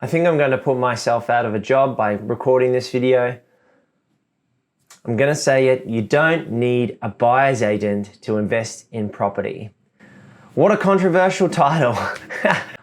I think I'm going to put myself out of a job by recording this video. I'm going to say it, you don't need a buyer's agent to invest in property. What a controversial title.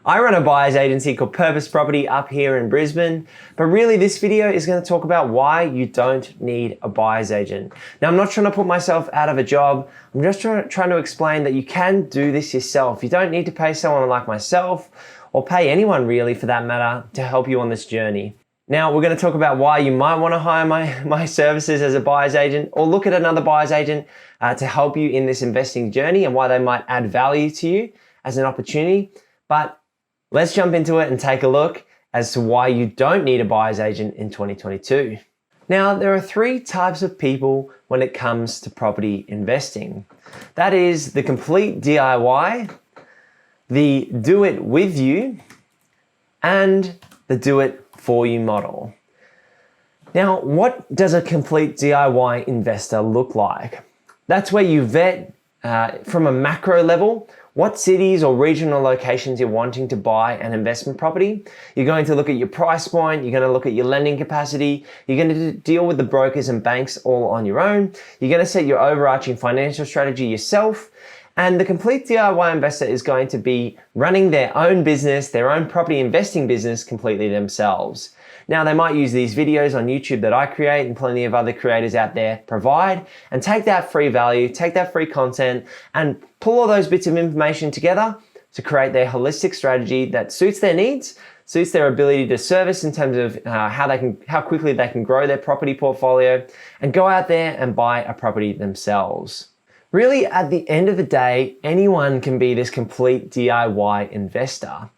I run a buyer's agency called Purpose Property up here in Brisbane, but really this video is going to talk about why you don't need a buyer's agent. Now, I'm not trying to put myself out of a job. I'm just trying to explain that you can do this yourself. You don't need to pay someone like myself or pay anyone really for that matter to help you on this journey. Now, we're going to talk about why you might want to hire my services as a buyer's agent or look at another buyer's agent to help you in this investing journey and why they might add value to you as an opportunity. But let's jump into it and take a look as to why you don't need a buyer's agent in 2022. Now, there are three types of people when it comes to property investing. That is the complete DIY, the do it with you, and the do it for you model. Now, what does a complete DIY investor look like? That's where you vet from a macro level what cities or regional locations you're wanting to buy an investment property. You're going to look at your price point, you're going to look at your lending capacity, you're going to deal with the brokers and banks all on your own, you're going to set your overarching financial strategy yourself, and the complete DIY investor is going to be running their own business, their own property investing business completely themselves. Now, they might use these videos on YouTube that I create and plenty of other creators out there provide and take that free value, take that free content and pull all those bits of information together to create their holistic strategy that suits their needs, suits their ability to service in terms of how quickly they can grow their property portfolio and go out there and buy a property themselves. Really, at the end of the day, anyone can be this complete DIY investor,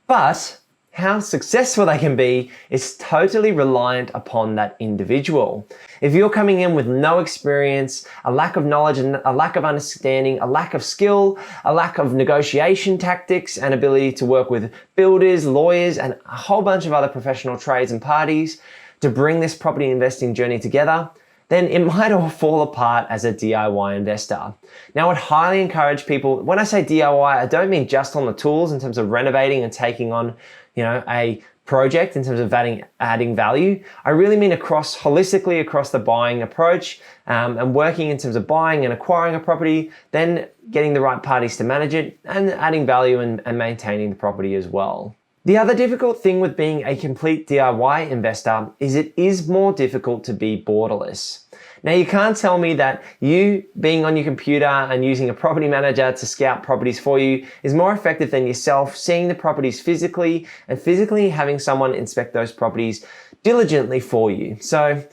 but how successful they can be is totally reliant upon that individual. If you're coming in with no experience, a lack of knowledge and a lack of understanding, a lack of skill, a lack of negotiation tactics and ability to work with builders, lawyers, and a whole bunch of other professional trades and parties to bring this property investing journey together, then it might all fall apart as a DIY investor. Now, I would highly encourage people, when I say DIY, I don't mean just on the tools in terms of renovating and taking on a project in terms of adding value. I really mean holistically across the buying approach and working in terms of buying and acquiring a property, then getting the right parties to manage it and adding value and maintaining the property as well. The other difficult thing with being a complete DIY investor is it is more difficult to be borderless. Now, you can't tell me that you being on your computer and using a property manager to scout properties for you is more effective than yourself seeing the properties physically and physically having someone inspect those properties diligently for you. So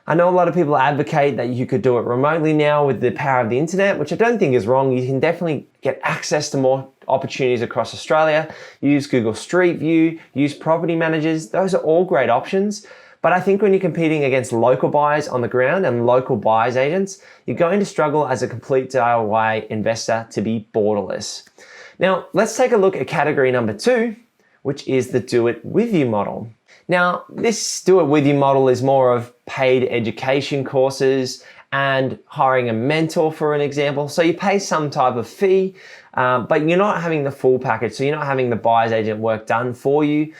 I know a lot of people advocate that you could do it remotely now with the power of the internet, which I don't think is wrong. You can definitely get access to more opportunities across Australia. Use Google Street View, use property managers. Those are all great options. But I think when you're competing against local buyers on the ground and local buyers agents, you're going to struggle as a complete DIY investor to be borderless. Now, let's take a look at category number 2, which is the do it with you model. Now, this do it with you model is more of paid education courses and hiring a mentor, for an example. So you pay some type of fee, but you're not having the full package. So you're not having the buyer's agent work done for you.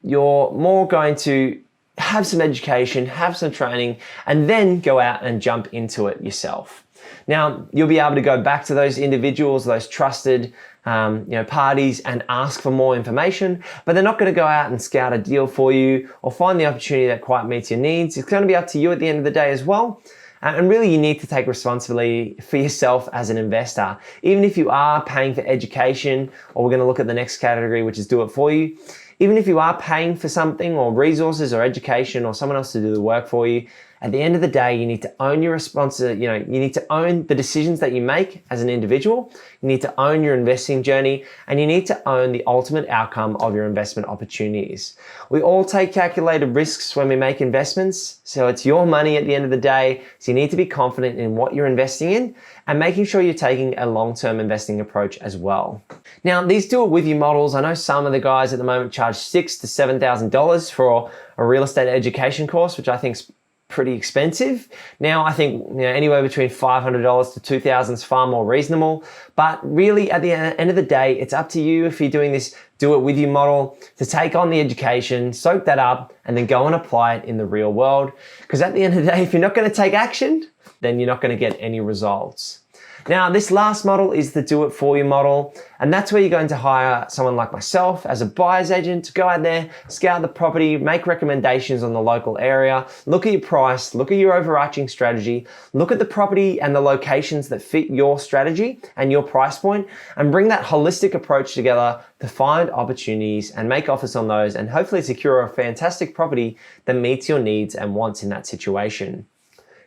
You're more going to have some education, have some training, and then go out and jump into it yourself. Now, you'll be able to go back to those individuals, those trusted parties and ask for more information, but they're not going to go out and scout a deal for you or find the opportunity that quite meets your needs. It's going to be up to you at the end of the day as well. And really, you need to take responsibility for yourself as an investor. Even if you are paying for education, or we're going to look at the next category, which is do it for you. Even if you are paying for something or resources or education or someone else to do the work for you, at the end of the day, you need to own your responsibility. You need to own the decisions that you make as an individual. You need to own your investing journey, and you need to own the ultimate outcome of your investment opportunities. We all take calculated risks when we make investments, so it's your money at the end of the day. So you need to be confident in what you're investing in and making sure you're taking a long-term investing approach as well. Now, these do it with you models, I know some of the guys at the moment charge $6,000 to $7,000 for a real estate education course, which I think is pretty expensive. Now, I think anywhere between $500 to $2,000 is far more reasonable. But really, at the end of the day, it's up to you if you're doing this do it with you model to take on the education, soak that up, and then go and apply it in the real world. Because at the end of the day, if you're not going to take action, then you're not going to get any results. Now, this last model is the do it for you model, and that's where you're going to hire someone like myself as a buyer's agent to go out there, scout the property, make recommendations on the local area, look at your price, look at your overarching strategy, look at the property and the locations that fit your strategy and your price point, and bring that holistic approach together to find opportunities and make offers on those, and hopefully secure a fantastic property that meets your needs and wants in that situation.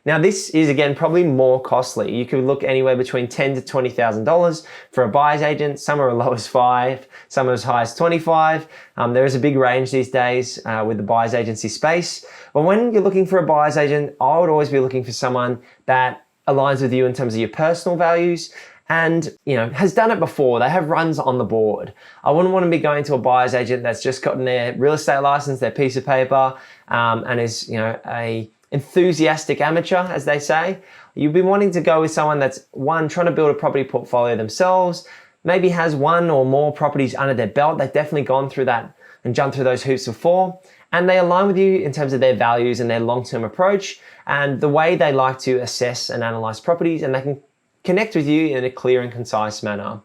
Now, this is again probably more costly. You could look anywhere between $10,000 to $20,000 for a buyer's agent. Some are as low as $5,000, some are as high as $25,000. There is a big range these days with the buyer's agency space. But when you're looking for a buyer's agent, I would always be looking for someone that aligns with you in terms of your personal values and has done it before. They have runs on the board. I wouldn't want to be going to a buyer's agent that's just gotten their real estate license, their piece of paper, and is a enthusiastic amateur, as they say. You'd be wanting to go with someone that's one, trying to build a property portfolio themselves, maybe has one or more properties under their belt. They've definitely gone through that and jumped through those hoops before. And they align with you in terms of their values and their long-term approach and the way they like to assess and analyze properties, and they can connect with you in a clear and concise manner.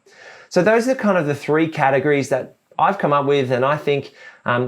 So those are kind of the three categories that I've come up with and I think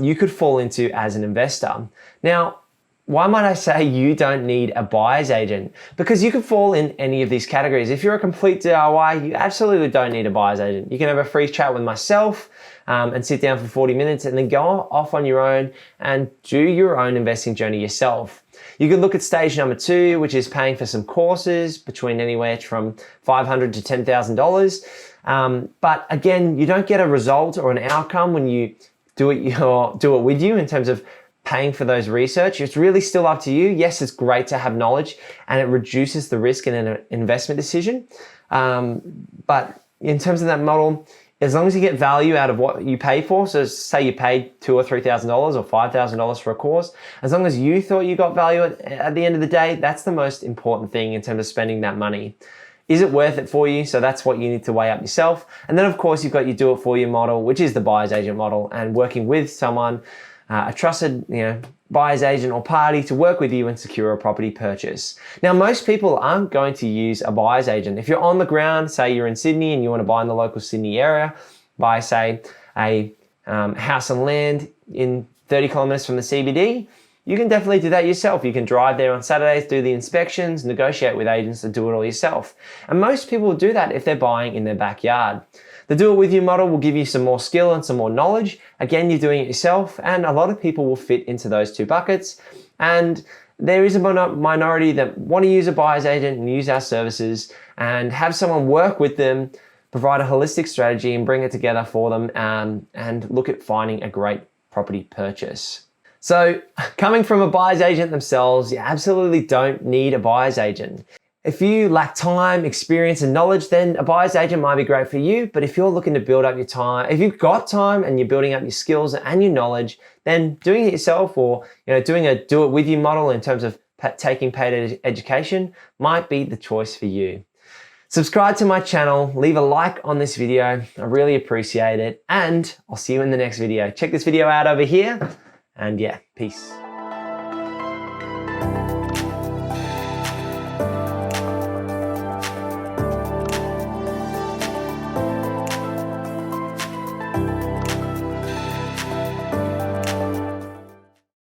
you could fall into as an investor. Now, why might I say you don't need a buyer's agent? Because you could fall in any of these categories. If you're a complete DIY, you absolutely don't need a buyer's agent. You can have a free chat with myself and sit down for 40 minutes and then go off on your own and do your own investing journey yourself. You could look at stage number 2, which is paying for some courses between anywhere from $500 to $10,000. But again, you don't get a result or an outcome when you do it with you in terms of paying for those research. It's really still up to you. Yes, it's great to have knowledge and it reduces the risk in an investment decision. But in terms of that model, as long as you get value out of what you pay for, so say you paid $2,000 or $3,000 or $5,000 for a course, as long as you thought you got value at the end of the day, that's the most important thing in terms of spending that money. Is it worth it for you? So that's what you need to weigh up yourself. And then of course you've got your do it for you model, which is the buyer's agent model, and working with someone, a trusted buyer's agent or party to work with you and secure a property purchase. Now, most people aren't going to use a buyer's agent. If you're on the ground, say you're in Sydney and you want to buy in the local Sydney area, buy say a house and land in 30 kilometers from the CBD, you can definitely do that yourself. You can drive there on Saturdays, do the inspections, negotiate with agents to do it all yourself. And most people will do that if they're buying in their backyard. The do it with you model will give you some more skill and some more knowledge. Again, you're doing it yourself, and a lot of people will fit into those two buckets. And there is a minority that want to use a buyer's agent and use our services and have someone work with them, provide a holistic strategy and bring it together for them and look at finding a great property purchase. So coming from a buyer's agent themselves, you absolutely don't need a buyer's agent. If you lack time, experience, and knowledge, then a buyer's agent might be great for you. But if you're looking to build up your time, if you've got time and you're building up your skills and your knowledge, then doing it yourself or doing a do it with you model in terms of taking paid education might be the choice for you. Subscribe to my channel, leave a like on this video. I really appreciate it. And I'll see you in the next video. Check this video out over here. And yeah, peace.